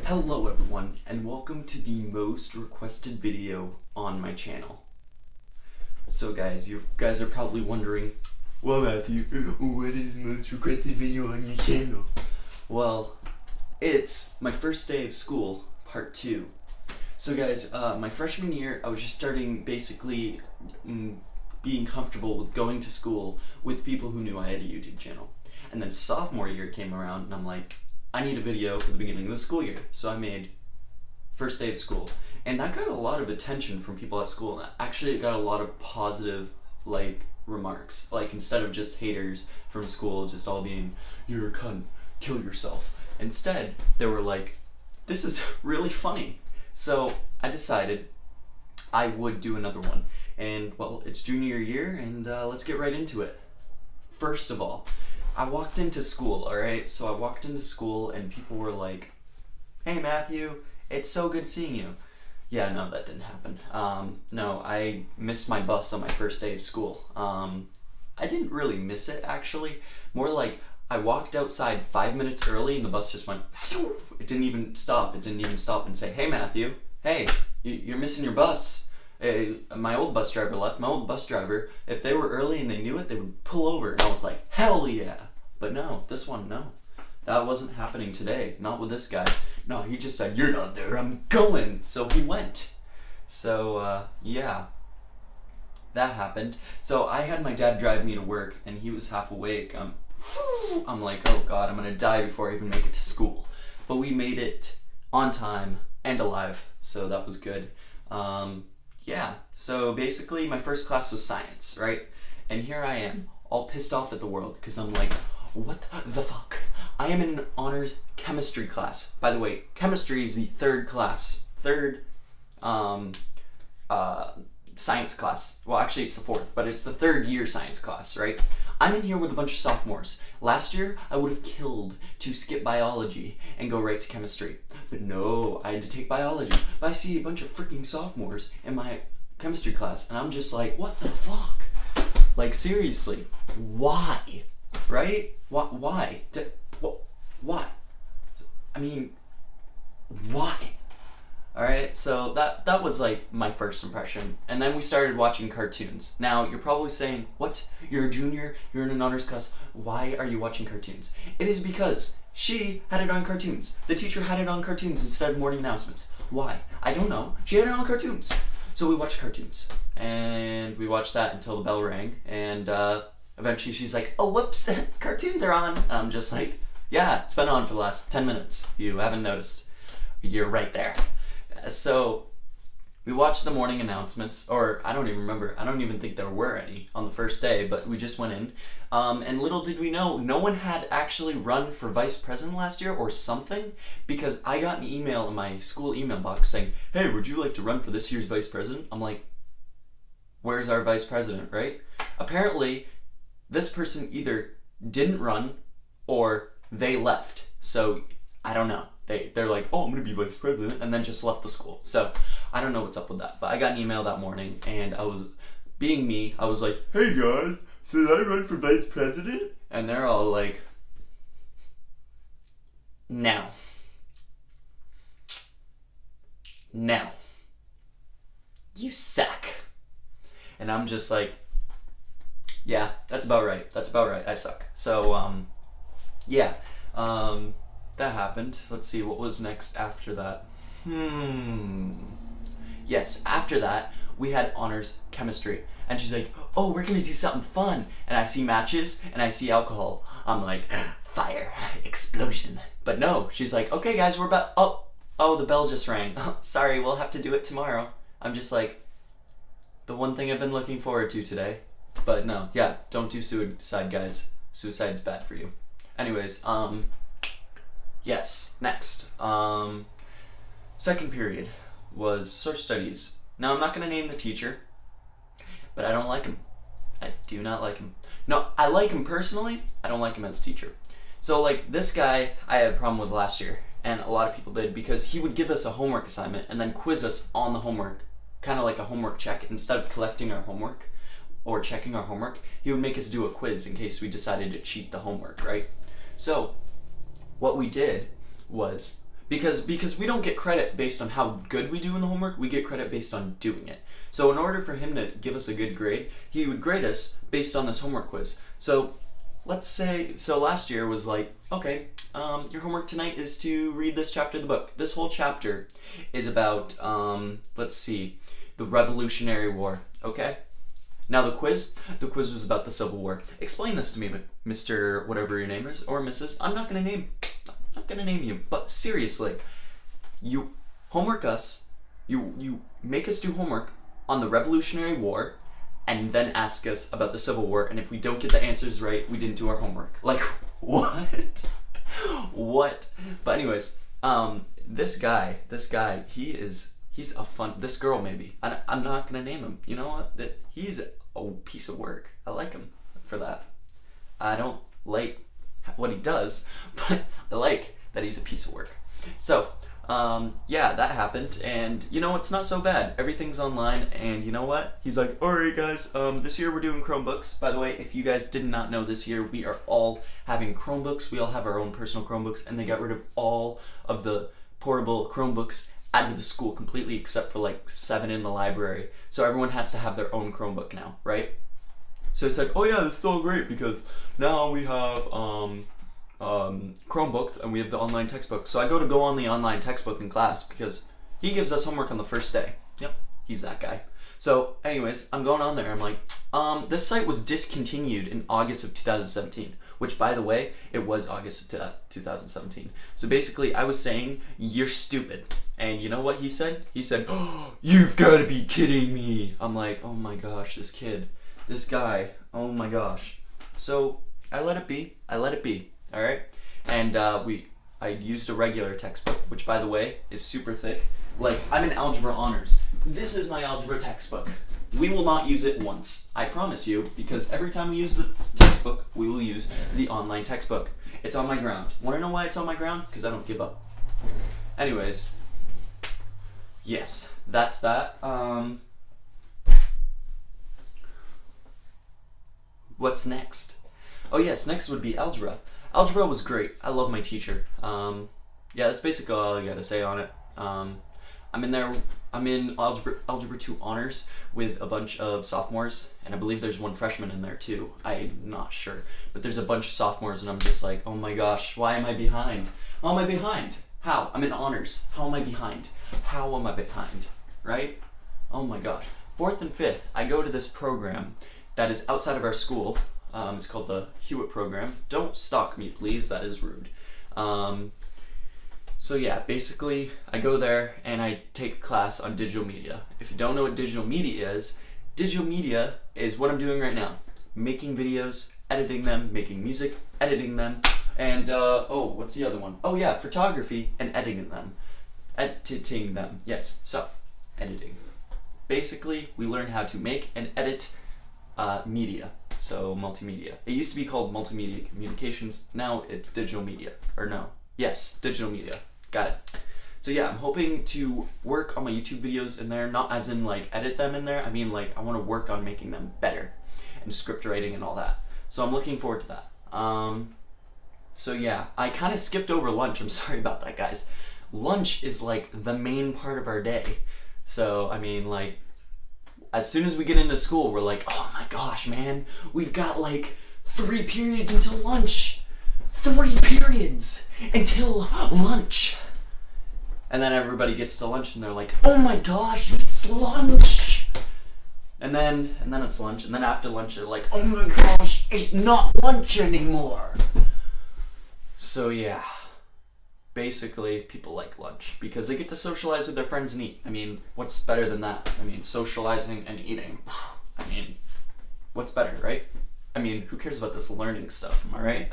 Hello everyone, and welcome to the most requested video on my channel. So guys, you guys are probably wondering, well Matthew, what is the most requested video on your channel? Well, it's my first day of school, part 2. So guys, my freshman year, I was just starting basically being comfortable with going to school with people who knew I had a YouTube channel. And then sophomore year came around and I'm like, I need a video for the beginning of the school year. So I made first day of school. And that got a lot of attention from people at school. And actually it got a lot of positive remarks. Like instead of just haters from school just all being, you're a cunt, kill yourself. Instead, they were like, this is really funny. So I decided I would do another one. And well, it's junior year and let's get right into it. First of all, I walked into school, alright? So I walked into school and people were like, hey Matthew, it's so good seeing you. Yeah, no, that didn't happen. No, I missed my bus on my first day of school. I didn't really miss it, actually. More like, I walked outside 5 minutes early and the bus just went, phew. It didn't even stop. It didn't even stop and say, hey Matthew, hey, you're missing your bus. My old bus driver left. My old bus driver, if they were early and they knew it, they would pull over. And I was like, hell yeah. But no, this one, no. That wasn't happening today. Not with this guy. No, he just said, you're not there, I'm going. So he went. So, yeah. That happened. So I had my dad drive me to work and he was half awake. I'm like, oh God, I'm gonna die before I even make it to school. But we made it on time and alive. So that was good. Yeah, so basically my first class was science, right? And here I am, all pissed off at the world, because I'm like, what the fuck? I am in an honors chemistry class. By the way, chemistry is the third science class. Well, actually it's the fourth, but it's the third year science class, right? I'm in here with a bunch of sophomores. Last year, I would have killed to skip biology and go right to chemistry. But no, I had to take biology. But I see a bunch of freaking sophomores in my chemistry class, and I'm just like, what the fuck? Like, seriously, why? Right? Why? Why? I mean, why? Alright, so that was like my first impression. And then we started watching cartoons. Now, you're probably saying, what? You're a junior, you're in an honors class, why are you watching cartoons? It is because she had it on cartoons. The teacher had it on cartoons instead of morning announcements. Why? I don't know. She had it on cartoons. So we watched cartoons. And we watched that until the bell rang. And eventually she's like, oh, whoops, cartoons are on. I'm just like, yeah, it's been on for the last 10 minutes. You haven't noticed. You're right there. So we watched the morning announcements, or I don't even remember. I don't even think there were any on the first day, but we just went in. And little did we know, no one had actually run for vice president last year or something, because I got an email in my school email box saying, hey, would you like to run for this year's vice president? I'm like, where's our vice president, right? Apparently, this person either didn't run or they left. So I don't know. They're like, oh, I'm gonna be vice president, and then just left the school. So I don't know what's up with that. But I got an email that morning, and I was, being me, I was like, hey guys, should I run for vice president? And they're all like, no. No. You suck. And I'm just like, yeah, that's about right. That's about right. I suck. So, yeah. That happened. Let's see, what was next after that? Yes, after that, we had honors chemistry. And she's like, oh, we're gonna do something fun. And I see matches, and I see alcohol. I'm like, fire, explosion. But no, she's like, okay guys, we're about, oh, the bell just rang. Sorry, we'll have to do it tomorrow. I'm just like, the one thing I've been looking forward to today. But no, yeah, don't do suicide, guys. Suicide's bad for you. Anyways, yes, next. Second period was social studies. Now, I'm not going to name the teacher, but I don't like him. I do not like him. No, I like him personally. I don't like him as a teacher. So, like, this guy I had a problem with last year, and a lot of people did, because he would give us a homework assignment and then quiz us on the homework, kind of like a homework check. Instead of collecting our homework or checking our homework, he would make us do a quiz in case we decided to cheat the homework, right? So what we did was Because we don't get credit based on how good we do in the homework, we get credit based on doing it. So in order for him to give us a good grade, he would grade us based on this homework quiz. So let's say, so last year was like, okay, your homework tonight is to read this chapter of the book. This whole chapter is about, let's see, the Revolutionary War, okay? Now the quiz was about the Civil War. Explain this to me, Mr. whatever your name is, or Mrs. I'm not gonna name you, but seriously, you homework us, you make us do homework on the Revolutionary War, and then ask us about the Civil War, and if we don't get the answers right, we didn't do our homework. Like, what? What? But anyways, this guy, he's a fun, this girl maybe, I'm not gonna name him, you know what, he's a piece of work. I like him for that. I don't like what he does, but I like that he's a piece of work. So, yeah, that happened, and you know, it's not so bad. Everything's online, and you know what? He's like, alright guys, this year we're doing Chromebooks. By the way, if you guys did not know, this year we are all having Chromebooks. We all have our own personal Chromebooks, and they got rid of all of the portable Chromebooks out of the school completely, except for like 7 in the library. So everyone has to have their own Chromebook now, right? So it's like, oh yeah, this is so great because now we have Chromebooks and we have the online textbook. So I go on the online textbook in class because he gives us homework on the first day. Yep, he's that guy. So anyways, I'm going on there. I'm like, this site was discontinued in August of 2017, which by the way, it was August of 2017. So basically I was saying, you're stupid. And you know what he said? He said, oh, you've got to be kidding me. I'm like, oh my gosh, this kid, this guy, oh my gosh. So I let it be, all right? And I used a regular textbook, which by the way, is super thick. Like, I'm in algebra honors. This is my algebra textbook. We will not use it once, I promise you, because every time we use the textbook, we will use the online textbook. It's on my ground. Wanna know why it's on my ground? Because I don't give up. Anyways, yes, that's that. What's next? Oh yes, next would be algebra. Algebra was great. I love my teacher. Yeah, that's basically all I gotta say on it. I'm in Algebra 2 honors with a bunch of sophomores, and I believe there's one freshman in there too. I'm not sure, but there's a bunch of sophomores, and I'm just like, oh my gosh, why am I behind? How am I behind? How? I'm in honors. How am I behind? How am I behind? Right? Oh my gosh. 4th and 5th, I go to this program that is outside of our school. It's called the Hewitt program. Don't stalk me, please. That is rude. So yeah, basically, I go there and I take a class on digital media. If you don't know what digital media is what I'm doing right now. Making videos, editing them, making music, editing them, and oh, what's the other one? Oh yeah, photography and editing them. Yes, so, editing. Basically, we learn how to make and edit media, so multimedia. It used to be called multimedia communications, now it's digital media, or no. Yes, digital media. Got it. So yeah, I'm hoping to work on my YouTube videos in there, not as in like edit them in there, I mean like I want to work on making them better and script writing and all that. So I'm looking forward to that. So yeah, I kind of skipped over lunch. I'm sorry about that, guys. Lunch is like the main part of our day. So I mean like, as soon as we get into school, we're like, oh my gosh, man, we've got like 3 periods until lunch. 3 periods until lunch. And then everybody gets to lunch and they're like, oh my gosh, it's lunch. And then it's lunch, and then after lunch they're like, oh my gosh, it's not lunch anymore. So yeah, basically people like lunch because they get to socialize with their friends and eat. I mean, what's better than that? I mean, socializing and eating. I mean, what's better, right? I mean, who cares about this learning stuff, am I right?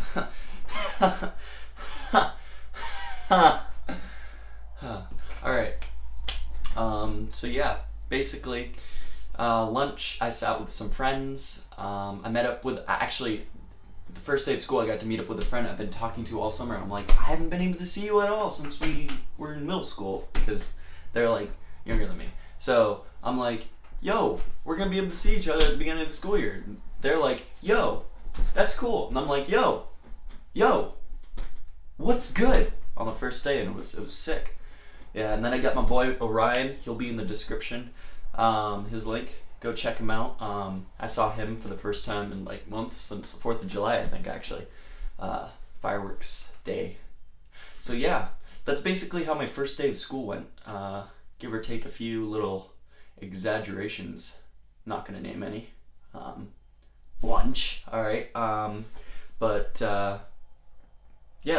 Alright. So yeah, basically, lunch, I sat with some friends. I met up with, actually, the first day of school I got to meet up with a friend I've been talking to all summer. I'm like, I haven't been able to see you at all since we were in middle school, because they're like younger than me. So I'm like, yo, we're gonna be able to see each other at the beginning of the school year. They're like, yo, that's cool. And I'm like, yo, what's good? on the first day, and it was sick. Yeah, and then I got my boy Orion. He'll be in the description. His link. Go check him out. I saw him for the first time in like months, since the 4th of July, I think, actually. Fireworks day. So yeah, that's basically how my first day of school went. Give or take a few little exaggerations. Not gonna name any. Lunch, alright. But yeah,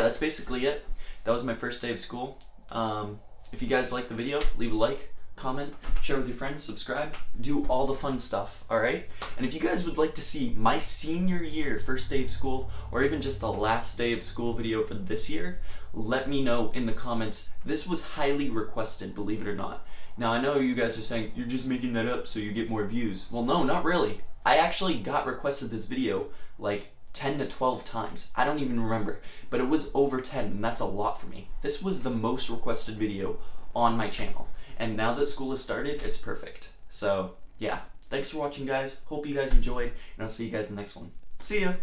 that's basically it. That was my first day of school. If you guys liked the video, leave a like, comment, share with your friends, subscribe, do all the fun stuff, alright? And if you guys would like to see my senior year first day of school, or even just the last day of school video for this year, let me know in the comments. This was highly requested, believe it or not. Now I know you guys are saying, you're just making that up so you get more views. Well, no, not really. I actually got requested this video like 10 to 12 times. I don't even remember, but it was over 10, and that's a lot for me. This was the most requested video on my channel. And now that school has started, it's perfect. So yeah, thanks for watching, guys. Hope you guys enjoyed, and I'll see you guys in the next one. See ya!